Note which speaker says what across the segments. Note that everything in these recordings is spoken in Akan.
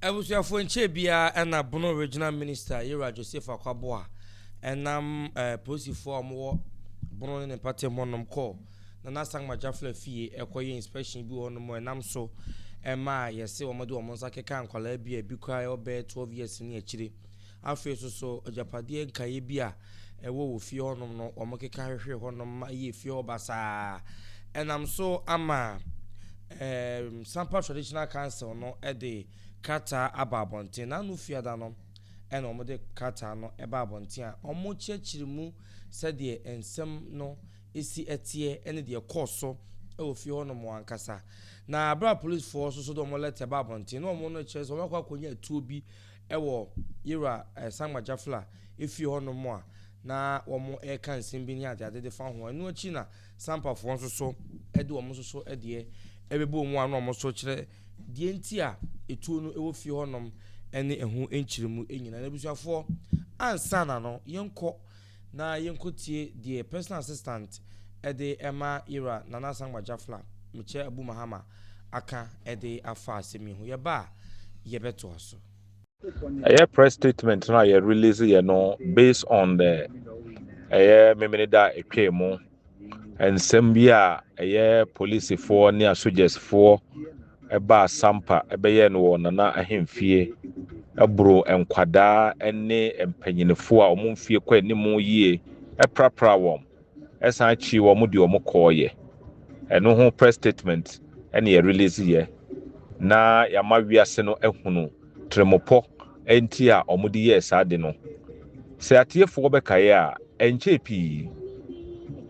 Speaker 1: Ebusuafo nche bia na Bono Regional Minister Yera Joseph Akwaboa enam posifo amwo Bono ne party monom call na sang majafla fie ekoye inspection bi wono mo enam so ema yese omode omonsa keka ankwala bia bi kwa obe 12 years ni akire afi so ojapade nkaye bia ewo wo fie honom no omokeka hwehwe honom ma ye fie obasa enam so ama Sampa Traditional Council no ede kata ababonten na no fiada no ena omode kata no eba abonten a omo chechirimu sede ensem no esi etie ene de koso e ofi hono mo ankasa na abra police force so do mo let eba abonten no omo no che so makwa konya atuo bi ewo Yera Samajafla efi hono mo a na omo e kan sembi ni ade de fa ho enu achi na Sampa force so ede omo so ede ebebo mu anu omo so kire die nti a etuo no ewo fi honom ene ehu enchirimu enyina na busuafo ansana no yenko na yenkotie die personal assistant ede ema Yera Nana Samajafla meche Abu Mahama aka ede afa asemi hu ye ba ye beto so
Speaker 2: a press statement now you release based on the memenida etwemu and sembia police for near soldiers for eba Sampa ebeye no Nana ahemfie ebro enkwada ene empanyinefo a omumfie kwa animu yie eprapra wom esan chi wom de omokoye eno ho press statement ene ye release ye na yama wiase no ehunu tremopo enti a omudi ye sade no se atiefo bekaye a enche pi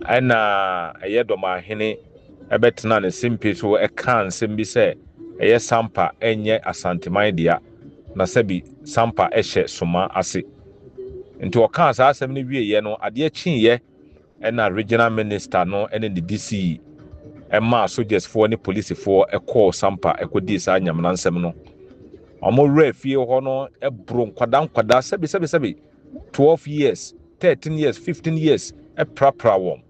Speaker 2: ana eyedoma hene ebetena ne simpi so ekan sembi se eye Sampa enye asanteman dia na sebi Sampa ehye soma ase nti oka asa asem ne wieye no ade chiye ena regional minister no ene the DC ema soldiers for ne police for call Sampa ekodi sa nyamna nsem no omo refie ho no ebro nkwada sebi 12 years 13 years 15 years eprapra wom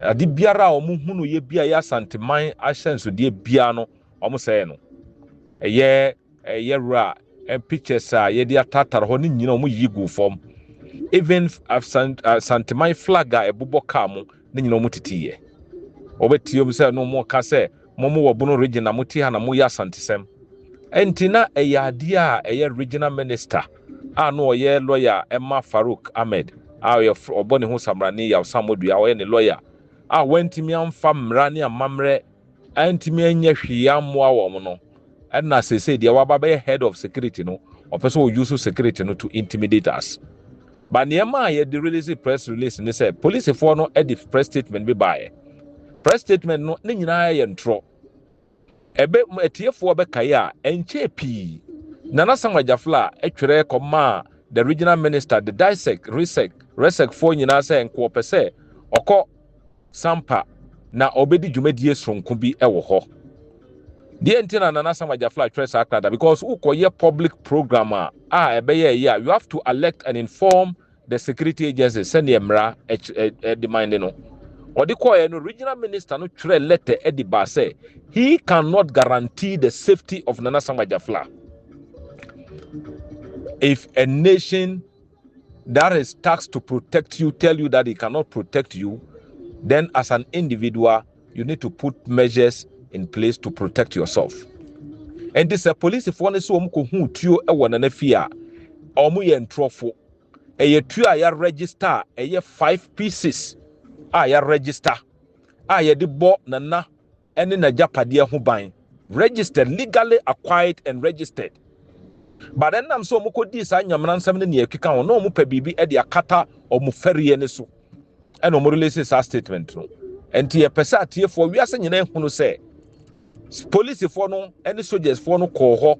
Speaker 2: ade biara omo hunu ye bia ya santeman ahyenso de bia no omo sey no eye ra and pictures ye dia tatar ho ni nyina omo yigu form even santeman flag a ebubo ka mo ni nyina omo titiye obetio bi say no mo ka say mo wo Bono region mo ti ha na mo ya santesem entina ade a regional minister no oye lawyer Emma Farouk Ahmed ye obone ho samrani ya samodua oye ne lawyer wantimi amfa mrani amamre antimi anya hwia mo awom no na say dia waba be head of security no opeso o use security no to intimidate us but niema ye the release press release ni say police for no edit press statement be bae press statement no ne nyina ye ntro ebe etiefo be kai a enche pi Nana Samajafla etwere koma the regional minister the resec for nyina say enko pese okọ Sampa na obedi dwumadie sonko bi ewo ho the entina Nana Samajafla trace akada because ukoye public program ebeye ya you have to elect and inform the security agencies send emra demand no odi koye no regional minister no twere letter ediba say he cannot guarantee the safety of Nana Samajafla. If a nation that is tasked to protect you tell you that it cannot protect you, then as an individual you need to put measures in place to protect yourself. And this a police if one is so hu tuo e wona na fia omo ye ntrofo e ye tuo a ya register e ye 5 pieces ya register ye de bo Nana ene na japade ho ban registered, legally acquired and registered. But then I'm so mukodi sa nyamna nsam ne ne akika ho no mu pa bibi e de akata omufariye ne so e no mo release sa statement no enti ye pesa atiefo wiase nyina ehunu se police for no any soldiers for no call ho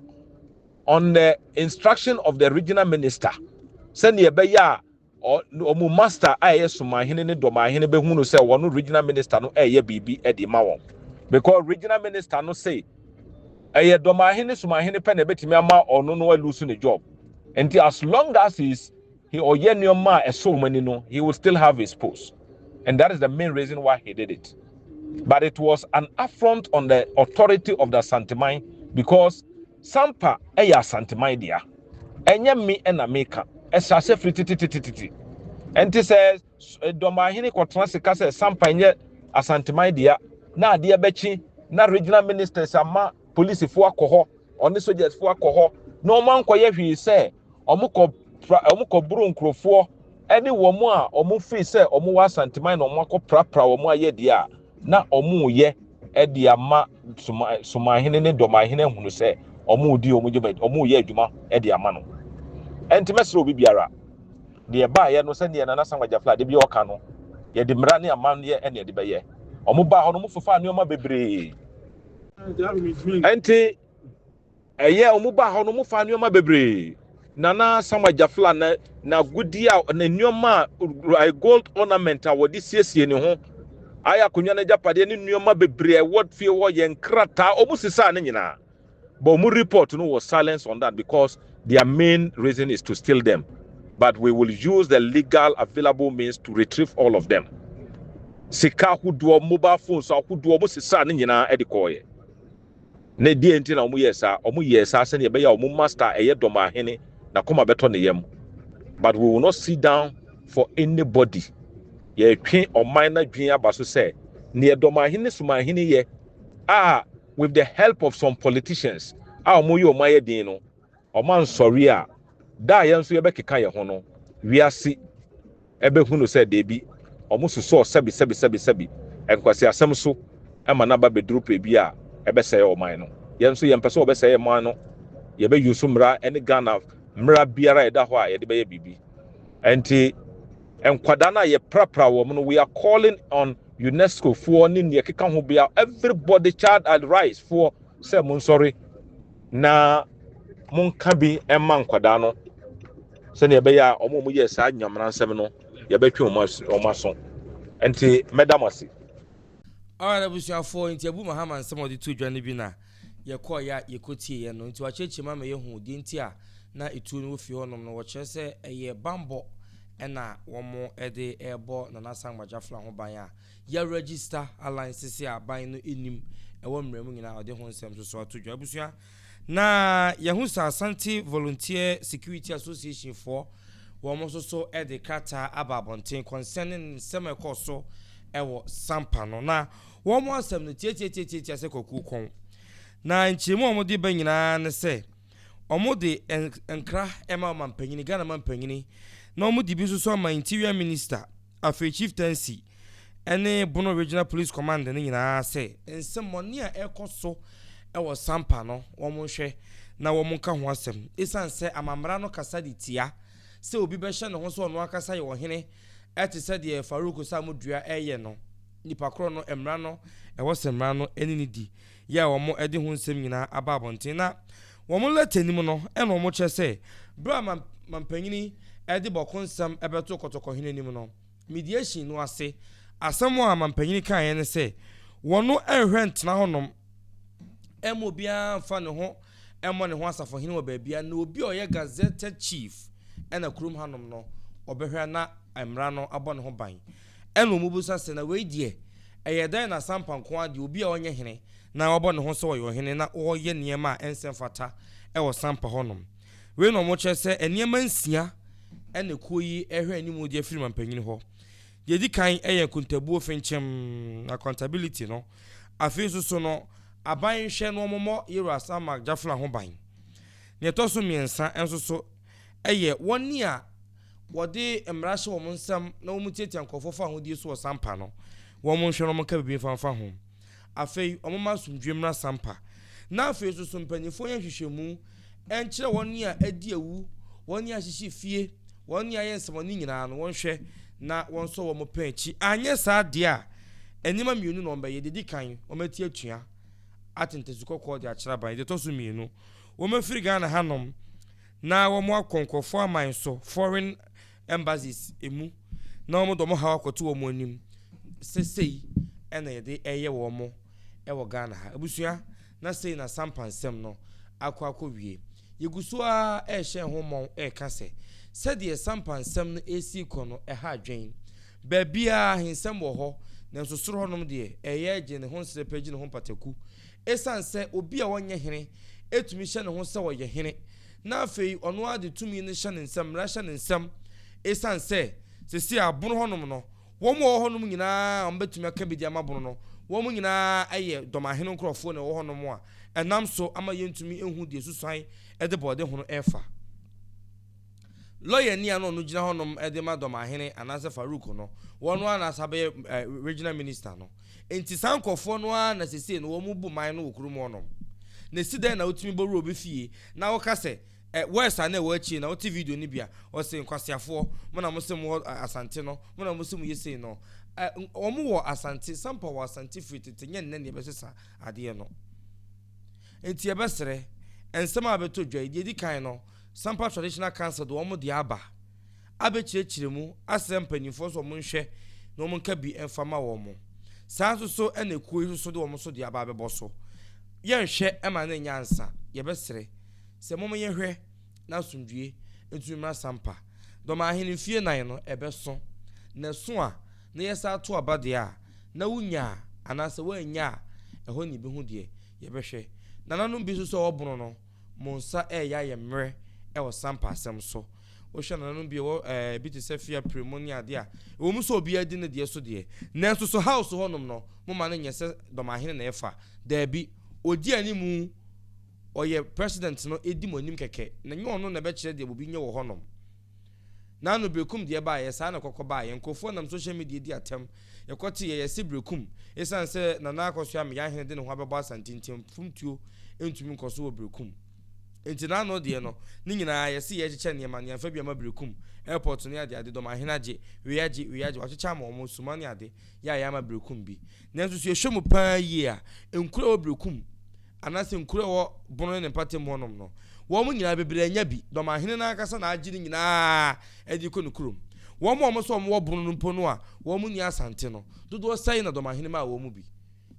Speaker 2: on the instruction of the regional minister send ye be ya omu master aye soma hene ne doma hene be hunu se wono regional minister no eye bibi e de ma won because regional minister no say eye doma hene soma hene pe na betimi ama ono no lose ne job and as long as he oye nioma eso mani no he will still have his post, and that is the main reason why he did it. But it was an affront on the authority of the Santeman because Sampa ɛyɛ Asante dia ɛnyɛ me ɛna meka ɛhyɛ firi tititititi ɛnti sɛ dɔmahene kɔtena sika sɛ Sampa nyɛ Asante dia na adeɛ bɛkyi na regional ministers ama police fo akɔ hɔ ɔne soldiers fo akɔ hɔ na ɔmo ankɔyɛ hwee sɛ ɔmo kɔ buru nkurɔfoɔ ɛne wɔn a ɔmo firi sɛ ɔmo wɔ Asante na ɔmo akɔ prapra wɔn ayɛ deɛ a na ɔmo yɛ ɛde ama sumahene ne dɔmahene hunu sɛ ɔmo di ɔmo yɛ adwuma ɛde ama no ɛnti mɛsrɛ obi biara deɛ baayɛ no sɛ neɛ Nana Sanwó-Gyafla de bi ɔka no yɛde mmara ne amanneɛ ɛne yɛde bɛyɛ ɔmo baa hɔ no mo fofa nneɛma bebree ɛnti ɛyɛ ɔmo baa hɔ no mo fa nneɛma bebree Nana Sanwó-Gyafla na gudi a na nneɛma a gold ornament a wɔde siesie ne ho ayɛ akonnwa no agyapadeɛ ne nneɛma bebree ɛwɔ fie hɔ yɛ nkrataa ɔmo sisaa ne nyinaa but ɔmo report no was silence on that because their main reason is to steal them. But we will use the legal available means to retrieve all of them. Sika huduo mobile phones huduo mo sisa ne nyina e de koye. Na die enti na omo yesa se ne be ya omo master eye dɔmahene na koma beto ne yam. But we will not sit down for anybody. Ye twen oman na dwen aba so se ne dɔmahene sumahene ye with the help of some politicians omo ye oman ye din no oman sorry a da yɛn nso yɛbɛkeka yɛ ho no wiase ɛbɛhunu sɛ debi ɔmo soso sɛbi enkwasi asɛm so ɛma na ba beduru pe bi a ɛbɛsɛɛ ɔman no yɛn nso yɛn pɛ sɛ ɔbɛsɛɛ ɔman no yɛbɛyusu mmara ɛne Ghana mmara biara ɛda hɔ a yɛde bɛyɛ bibi ɛnti enkwada na yɛ prapra wɔ no we are calling on UNESCO for ne ne keka ho bia everybody child and rights for sɛ mo nsɔre na monka bi ɛma nkwada no sɛnea ɛbɛyɛ a ɔmo yɛ saa nyamra nsɛm no yɛbɛtwe ɔmo aso ɛnti mɛdam ase
Speaker 1: ara busuafo nti abu mahama nsɛm ɔde to dwa ne bi na yɛkɔ ya yɛkɔtie yɛ no nti wakyerɛkyerɛ ma yɛhu di nti a na etu no fi hɔ nom no wɔkyerɛ sɛ ɛyɛ bambɔ ɛna wɔn ɛde ɛbɔ Nana Sanwó-Gyafla ho ban a yɛ register alliances a ban no enim ɛwɔ mmerɛ mu nyinaa ɔde ho nsɛm so ato dwa abusua na Yahoo Asante Volunteer Security Association for wɔn so ɛde kata ababonten concerning nsɛm ɛkɔ so ɛwɔ Sampa no na wɔn asɛm no tietietie sɛ kɔkuu kɔn na nkyɛmu a wɔn de ba nyinaa ne sɛ wɔn de nkra ɛma mampanyini Ghana mampanyini na wɔn de bi so ama Interior Minister afei Chieftaincy ɛne Bono Regional Police Command ne nyinaa sɛ nsɛm wɔn a ɛkɔ so ɛwɔ Sampa no wɔn hwɛ na wɔn ka ho asɛm esan sɛ amamra no kasa de tia sɛ obi bɛhyɛ ne ho so ɔno akasa yɛ ɔhene ɛte sɛ deɛ Farouk Samudua ɛyɛ no nipa koro no emra no ɛwɔ sɛmra no ɛne ne di yɛ wɔn ɛde ho nsɛm nyinaa aba abɔnten na wɔn lɛtɛnim no ɛna wɔn kyerɛ sɛ bra mampanyini ɛde bɔkɔ nsɛm ɛbɛto kɔtɔkɔhene nim no mediation no ase asɛm a mampanyini kan yɛ ne sɛ wɔn ɛhwɛ ntena hɔnom ɛmo bia fa ne ho ɛmo ne ho asafohene wɔ baabia na obi a ɔyɛ gazetted chief ɛna kurom hanom no ɔbɛhwɛ na emra no abɔ ne ho ban ɛna ɔmo busa sɛ na wei die ɛyɛ dan na Sampa nko ade obi a ɔnyɛ hene na ɔbɔ ne ho sɛ ɔyɛ ɔhene na ɔyɛ nneɛma a ɛnsɛm fata ɛwɔ Sampa hɔnom wei na ɔmo kyerɛ sɛ nneɛma nsia ɛna kuo yi ɛhwɛ anim de afiri mampanyini hɔ yɛdi kan ɛyɛ kontabuo fenkyɛm accountability no afei so no aban hwɛ no ɔmomɔ Yero Sanwó-Gyafla ho ban ne ɛtɔ so mmiɛnsa ɛnso so ɛyɛ wɔn a wɔde mmara hyɛ wɔn nsɛm na wɔn tietia nkɔfo fa ho die so wɔ Sampa no wɔn hwɛ no wɔn ka bibi fanfa ho afei wɔn ma sumdwe mmara Sampa na afei so mpanyinfo yɛ hwehwɛmu ɛnkyerɛ wɔn a adi ewu wɔn a hyehyɛ fie wɔn a yɛ nsɛm ne nyinaa no wɔn hwɛ na wɔn so wɔn pɛn akyi anyɛ saa deɛ a enima mmienu na wɔn bɛyɛ didi kan wɔn ati atua atentesi kɔkɔɔ de akyerɛ ban de toso mmienu wɔn afiri Ghana hanom na wɔn akɔnkɔfo aman so foreign embassies emu na wɔn dɔm ha akɔto wɔn anim sesei ɛna yɛde ɛyɛ wɔn ɛwɔ Ghana ha abusua na sei na Sampa nsɛm no akɔ wie yeguso a ɛhyɛ ho mɔn ɛka sɛ sɛdeɛ Sampa nsɛm no esi kɔ no ɛha adwen baabia hensɛm wɔ hɔ nanso soro hɔnom deɛ ɛyɛ gye ne ho nsrɛ pɛgye ne ho pataku esan sɛ obi a wɔnyɛ hene etumi hye ne ho se wo ye hene na afei ono ade tumi ne hye ne nsam ra hye ne nsam esan se sesi abono honom no wo mo honom nyina on betumi aka bi di amabono no wo mo nyina aye domahene nkrofo ne wo honom a enam so ama yentumi ehu de susuan ede bode hono efa lawyer ni ano no gina honom ede ma domahene anase Farouk no wono anasa be regional minister no enti sankofo no na sesi no wo mu bu man no okuru mu honom na sida na otimi boru obi fie na wo ka se wes ana wo achi na wo ti video ni bia wo se nkwasiafo mo na mo se mo asante no mo na mo se mo yese no wo mo wo asante Sampa wo asante fitete nye nne ne besesa ade no enti e besere ensem abeto dwa di kan no Sampa traditional council do wo mo de aba abechirechire mu asem panifo so mo nhwe no mo nka bi enfama wo mo saa so ena kuo so de wo mo so de aba abebo so ye nhwe ema na nyansa ye besere se mo ye hwe na sundue entumi Sampa do ma ahene fie nan no ebeso na so a na yesa to abade a na wunya anase wanya eho ni bi hu de ye behwe nananum bi so obono no monsa ya ye mre wo Sampa asem so wo hwe nananum bi wo bi te se fia premoni ade a wo mu so obi adi ne de so de nanso so house honom no mo ma na nyese do ma ahene na efa da bi odi animu oye president no edi monim keke na nye ono na be kire de bobi nye wo honom na no brekum de ba ye sa na kokoba ye nkofo nam social media di atem ye kwoti ye se brekum esan se na na akoso am ya hene de ne ho abeba asantintim fumtuo entumi nkoso wo brekum enti na no de no ni nyina ye se ye kyeche ne ma ne fa bia ma brekum airport no ya de ade do ma hena je we yaje wa kyecha ma omo sumani ade ya ma brekum bi nanso so ye hwemu pa yi a enkura wo brekum anase nkure wo bono ne pate mo nom no wo mu nyina bebre anya bi do ma hene na akasa na agiri nyina edi ko nukurum wo mo so wo bono no mpo no a wo mu ni asante no dodo sai na do ma hene ma wo mu bi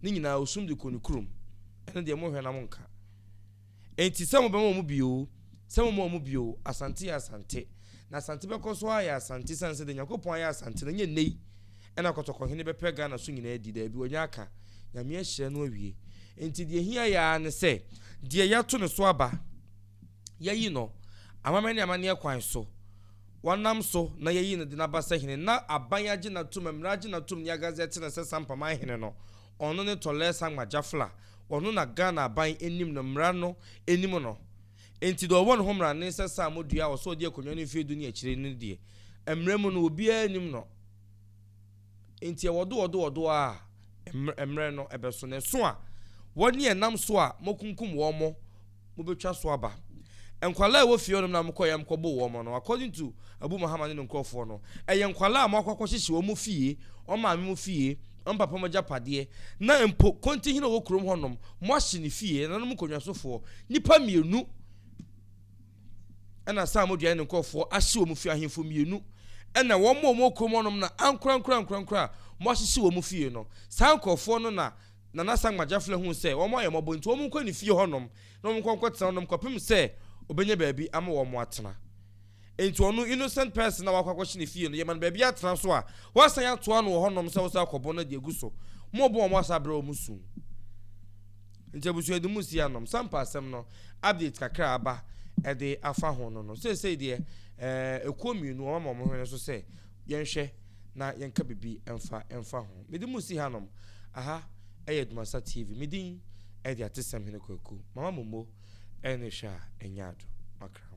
Speaker 1: ni nyina osum de ko nukurum ene de mo hwe na mo nka enti se mo be mo mu bi o se mo mu bi o asante ya asante na asante be ko so ya asante sanse de yakopon ya asante na nye nei ena kotoko hene be pega na so nyina edi da bi onya aka nyame ahye no awie enti de hia ya ne se de ya to ne so aba yayi no amamani amane kwan so wanam so na yayi ne de na basa hene na abanya na tum amraje na tum ya gazette na se Sampa man hene no ono ne tolesa magafla ono na Ghana aban enim no mra no enim no enti do won homra ne se samodua wo so de akonwa ne fie dunia kire ne de emremu no obi anim no enti wodo a emre no ebeso ne so a woni enam so a mokunkum wo mo betwa so aba enkwala wo fie no na mkoyam kobo wo mo no according to Abu Muhammad no nkofo no enkwala amakokwo hyehye wo mu fie o ma me mu fie on papa mo japade na empo konti hina wo krom honom mo ahye ne fie na no mkonwa sofo nipa mienu ena samodua ne nkofo ahye wo mu fie ahemfo mienu ena wo mo krom honom na ankran mo ahye wo mu fie no sankofo no na sang magafle hu se wo mo ye mobo nti wo mu nkwa ne fie honom na wo nkwa kwata honom kopim se obenye baabi ama wo mo atena enti onu innocent person na wakwakwachi ne fie no ye man baabi atena so a wasan ya to anu honom se wo sa akobo na de guso mo bo mo asabra wo musu enti abusu edi musi anom Sampa asem no update kakra aba e de afa ho no se de ekomienu o ma mo hwene so se yenhwe na yenka bibi emfa ho medi musi hanom aha ADUMASA TV midin e de atesem hene kwaku mama momo ene sha enyado makra